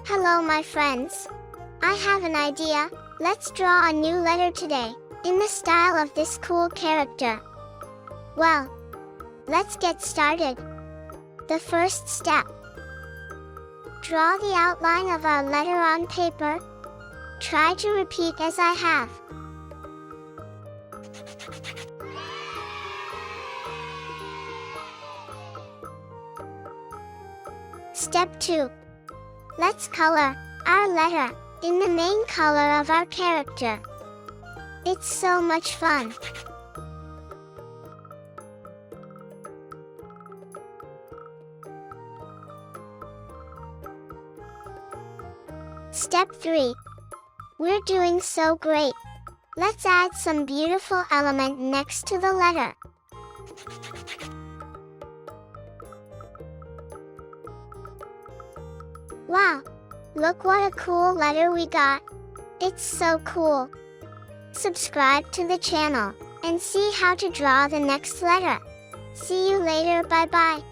Hello my friends. I have an idea. Let's draw a new letter today, in the style of this cool character. Well, let's get started. The first step. Draw the outline of our letter on paper. Try to repeat as I have. Step 2. Let's color our letter in the main color of our character. It's so much fun. Step 3. We're doing so great. Let's add some beautiful element next to the letter. Wow! Look what a cool letter we got. It's so cool. Subscribe to the channel and see how to draw the next letter. See you later, bye bye.